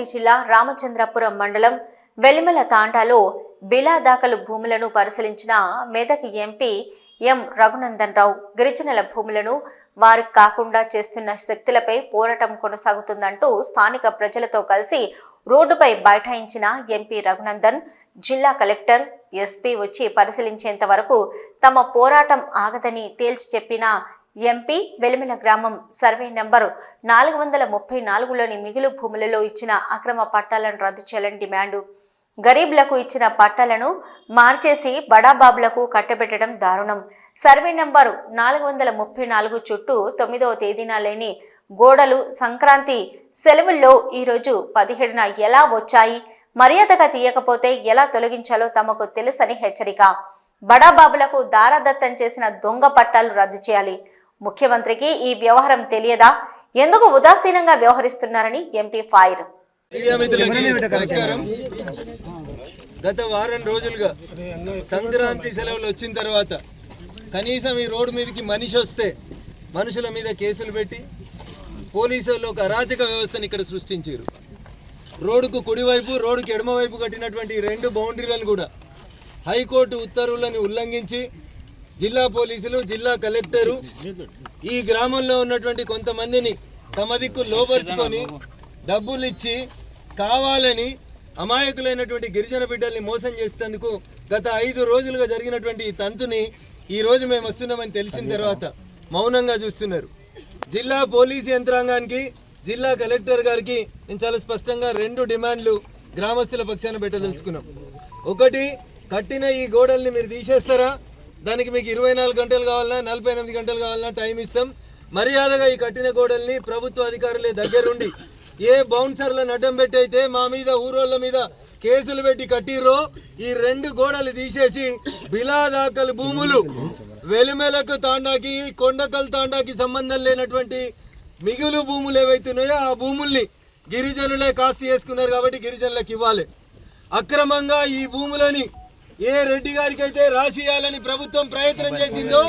రంగారెడ్డి జిల్లా రామచంద్రపురం మండలం వెలిమల తాండాలో బిలా దాఖలు భూములను పరిశీలించిన మెదక్ ఎంపీ ఎం రఘునందన్ రావు గిరిజనుల భూములను వారికి కాకుండా చేస్తున్న శక్తులపై పోరాటం కొనసాగుతుందంటూ స్థానిక ప్రజలతో కలిసి రోడ్డుపై బైఠాయించిన ఎంపీ రఘునందన్ జిల్లా కలెక్టర్ ఎస్పీ వచ్చి పరిశీలించేంత వరకు తమ పోరాటం ఆగదని తేల్చి చెప్పిన ఎంపీ వెలిమల గ్రామం సర్వే నంబర్ 434లోని మిగులు భూములలో ఇచ్చిన అక్రమ పట్టాలను రద్దు చేయాలని డిమాండు. గరీబ్లకు ఇచ్చిన పట్టాలను మార్చేసి బడాబాబులకు కట్టబెట్టడం దారుణం. సర్వే నంబర్ 434 చుట్టూ 9వ తేదీన లేని గోడలు సంక్రాంతి సెలవుల్లో ఈరోజు 17న ఎలా వచ్చాయి, మర్యాదగా తీయకపోతే ఎలా తొలగించాలో తమకు తెలుసని హెచ్చరిక. బడాబాబులకు దారాదత్తం చేసిన దొంగ పట్టాలు రద్దు చేయాలి. ముఖ్యమంత్రికి ఈ వ్యవహారం తెలియదా? ఎందుకు ఉదాసీనంగా వ్యవహరిస్తున్నారని ఎంపీ ఫైర్. గత వారం రోజులుగా సంక్రాంతి సెలవులు వచ్చిన తర్వాత కనీసం ఈ రోడ్డు మీదకి మనిషి వస్తే మనుషుల మీద కేసులు పెట్టి పోలీసులు ఒక అరాచక వ్యవస్థను ఇక్కడ సృష్టించారు. రోడ్డుకు కుడివైపు రోడ్డుకి ఎడమవైపు కట్టినటువంటి 2 బౌండరీలను కూడా హైకోర్టు ఉత్తర్వులను ఉల్లంఘించి జిల్లా పోలీసులు జిల్లా కలెక్టరు ఈ గ్రామంలో ఉన్నటువంటి కొంతమందిని తమ దిక్కు లోపరుచుకొని డబ్బులు ఇచ్చి కావాలని అమాయకులైనటువంటి గిరిజన బిడ్డల్ని మోసం చేసేందుకు గత 5 రోజులుగా జరిగినటువంటి ఈ తంతుని ఈరోజు మేము వస్తున్నామని తెలిసిన తర్వాత మౌనంగా చూస్తున్నారు. జిల్లా పోలీసు యంత్రాంగానికి జిల్లా కలెక్టర్ గారికి నేను చాలా స్పష్టంగా 2 డిమాండ్లు గ్రామస్తుల పక్షాన పెట్టదలుచుకున్నాం. ఒకటి, కట్టిన ఈ గోడల్ని మీరు తీసేస్తారా? దానికి మీకు 24 గంటలు కావాలన్నా 48 గంటలు కావాలన్నా టైం ఇస్తాం. మర్యాదగా ఈ కట్టిన గోడల్ని ప్రభుత్వ అధికారులే దగ్గరుండి ఏ బౌన్సర్లను అడ్డం పెట్టి అయితే మా మీద ఊరోళ్ళ మీద కేసులు పెట్టి కట్టిర్రో ఈ 2 గోడలు తీసేసి బిలా దాఖలు భూములు వెలిమెలకు తాండాకి కొండకల్ తాండాకి సంబంధం లేనటువంటి మిగులు భూములు ఏవైతున్నాయో ఆ భూముల్ని గిరిజనులే కాస్త చేసుకున్నారు కాబట్టి గిరిజనులకు ఇవ్వాలి. అక్రమంగా ఈ భూములని ఏ రెడ్డి గారికి అయితే రాసియాలని ప్రభుత్వం ప్రయత్నం చేసిందో